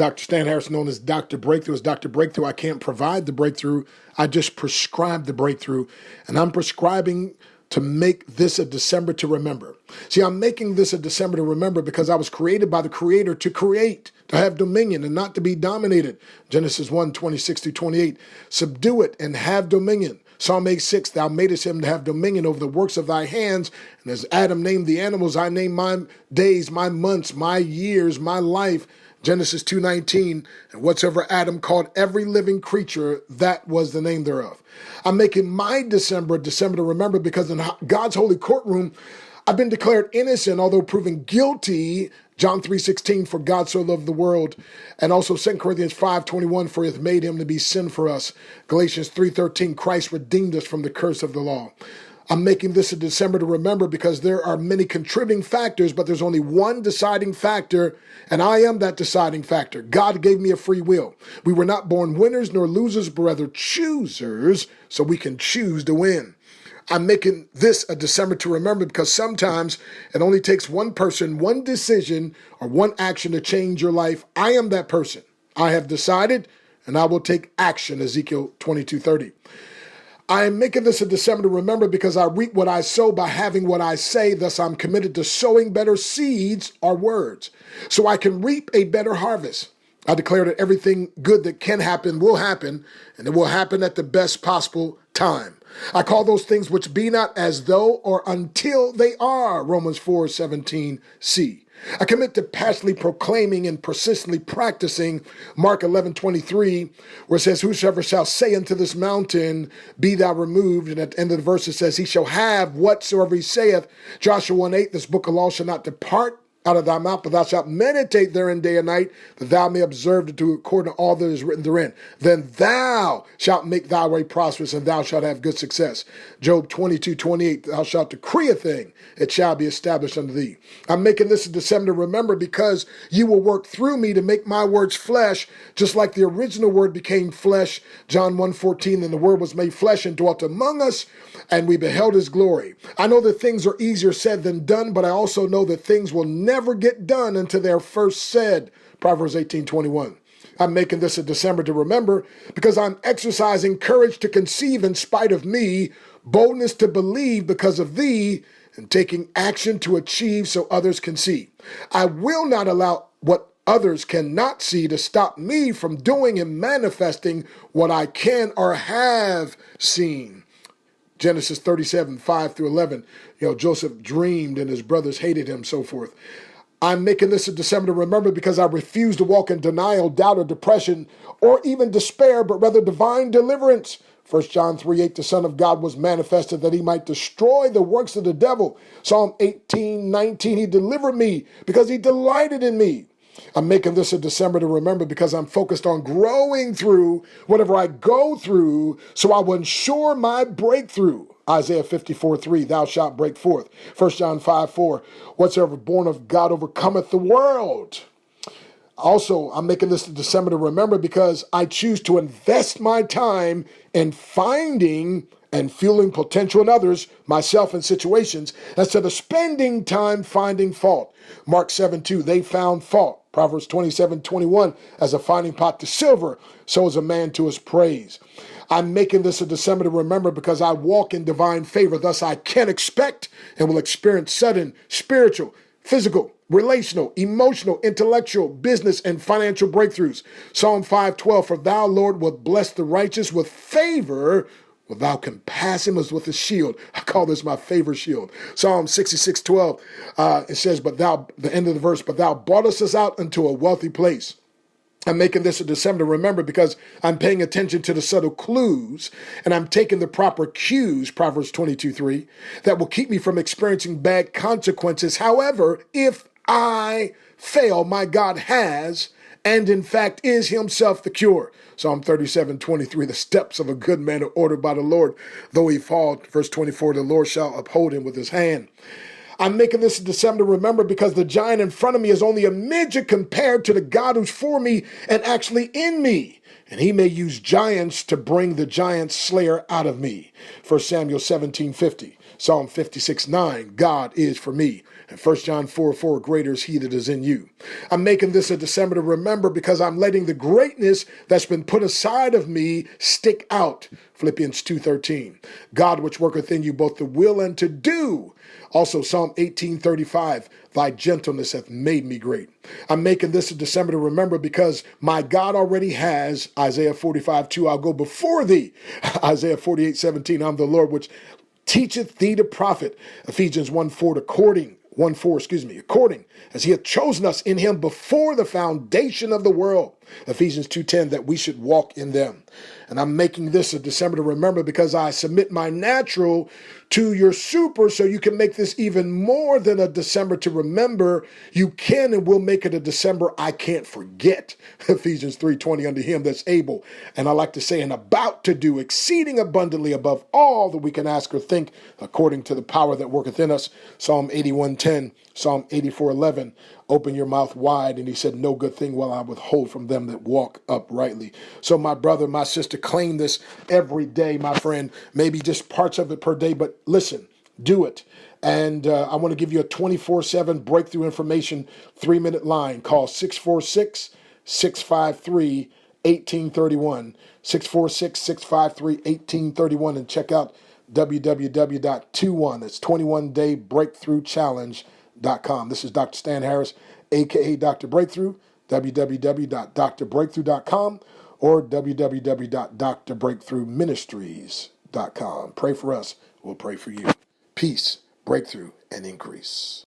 Dr. Stan Harris, known as Dr. Breakthrough. As Dr. Breakthrough, I can't provide the breakthrough. I just prescribe the breakthrough. And I'm prescribing to make this a December to remember. See, I'm making this a December to remember because I was created by the Creator to create, to have dominion and not to be dominated. Genesis 1:26-28. Subdue it and have dominion. Psalm 8:6, thou madest him to have dominion over the works of thy hands. And as Adam named the animals, I name my days, my months, my years, my life. Genesis 2:19, and whatsoever Adam called every living creature, that was the name thereof. I'm making my December a December to remember because in God's holy courtroom, I've been declared innocent, although proven guilty. John 3:16, for God so loved the world. And also 2 Corinthians 5:21, for he hath made him to be sin for us. Galatians 3:13, Christ redeemed us from the curse of the law. I'm making this a December to remember because there are many contributing factors, but there's only one deciding factor, and I am that deciding factor. God gave me a free will. We were not born winners nor losers, but rather choosers, so we can choose to win. I'm making this a December to remember because sometimes it only takes one person, one decision, or one action to change your life. I am that person. I have decided, and I will take action, Ezekiel 22:30. I am making this a December to remember because I reap what I sow by having what I say. Thus, I'm committed to sowing better seeds or words so I can reap a better harvest. I declare that everything good that can happen will happen, and it will happen at the best possible time. I call those things which be not as though or until they are, Romans 4:17c. I commit to passionately proclaiming and persistently practicing Mark 11:23, where it says, whosoever shall say unto this mountain, be thou removed. And at the end of the verse, it says, he shall have whatsoever he saith. Joshua 1:8, this book of law shall not depart out of thy mouth, but thou shalt meditate therein day and night, that thou may observe to do according to all that is written therein. Then thou shalt make thy way prosperous, and thou shalt have good success. Job 22:28, thou shalt decree a thing, it shall be established unto thee. I'm making this a December to remember because you will work through me to make my words flesh, just like the original word became flesh. John 1:14, and the word was made flesh and dwelt among us, and we beheld his glory. I know that things are easier said than done, but I also know that things will never get done until they're first said. Proverbs 18:21. I'm making this a December to remember because I'm exercising courage to conceive in spite of me, boldness to believe because of thee, and taking action to achieve so others can see. I will not allow what others cannot see to stop me from doing and manifesting what I can or have seen. Genesis 37:5-11. Joseph dreamed and his brothers hated him, so forth. I'm making this a December to remember because I refuse to walk in denial, doubt, or depression, or even despair, but rather divine deliverance. 1 John 3:8, the Son of God was manifested that he might destroy the works of the devil. Psalm 18:19, he delivered me because he delighted in me. I'm making this a December to remember because I'm focused on growing through whatever I go through so I will ensure my breakthrough. Isaiah 54:3, thou shalt break forth. 1 John 5:4, whatsoever born of God overcometh the world. Also, I'm making this a December to remember because I choose to invest my time in finding and fueling potential in others, myself in situations, instead of spending time finding fault. Mark 7:2, they found fault. Proverbs 27:21, as a finding pot to silver, so is a man to his praise. I'm making this a December to remember because I walk in divine favor. Thus, I can expect and will experience sudden spiritual, physical, relational, emotional, intellectual, business, and financial breakthroughs. Psalm 5:12, for thou, Lord, wilt bless the righteous with favor, thou compass him as with a shield. I call this my favorite shield. Psalm 66:12, it says, but thou, the end of the verse, but thou broughtest us out into a wealthy place. I'm making this a December to remember because I'm paying attention to the subtle clues and I'm taking the proper cues, Proverbs 22:3, that will keep me from experiencing bad consequences. However, if I fail, my God has and in fact is himself the cure. Psalm 37:23, the steps of a good man are ordered by the Lord. Though he fall, verse 24, the Lord shall uphold him with his hand. I'm making this a December to remember because the giant in front of me is only a midget compared to the God who's for me and actually in me. And he may use giants to bring the giant slayer out of me. 1 Samuel 17:50, Psalm 56:9, God is for me And 1 John 4:4, greater is he that is in you. I'm making this a December to remember because I'm letting the greatness that's been put aside of me stick out. Philippians 2:13, God which worketh in you both to will and to do. Also Psalm 18:35, thy gentleness hath made me great. I'm making this a December to remember because my God already has Isaiah 45:2, I'll go before thee. Isaiah 48:17, I'm the Lord which teacheth thee to profit. Ephesians 1:4, according as he hath chosen us in him before the foundation of the world. Ephesians 2:10, that we should walk in them. And I'm making this a December to remember because I submit my natural to your super so you can make this even more than a December to remember. You can and will make it a December I can't forget. Ephesians 3:20, unto him that's able, and I like to say, and about to do exceeding abundantly above all that we can ask or think, according to the power that worketh in us. Psalm 81:10, Psalm 84:11, open your mouth wide. And he said, no good thing will I withhold from them that walk uprightly. So my brother, my sister, claim this every day, my friend, maybe just parts of it per day, but listen, do it. And I want to give you a 24/7 breakthrough information 3-minute line. Call 646-653-1831, 646-653-1831, and check out www.21, that's 21daybreakthroughchallenge.com. This is Dr. Stan Harris, aka Dr. Breakthrough, www.drbreakthrough.com or www.drbreakthroughministries.com. Pray for us, we'll pray for you. Peace, breakthrough, and increase.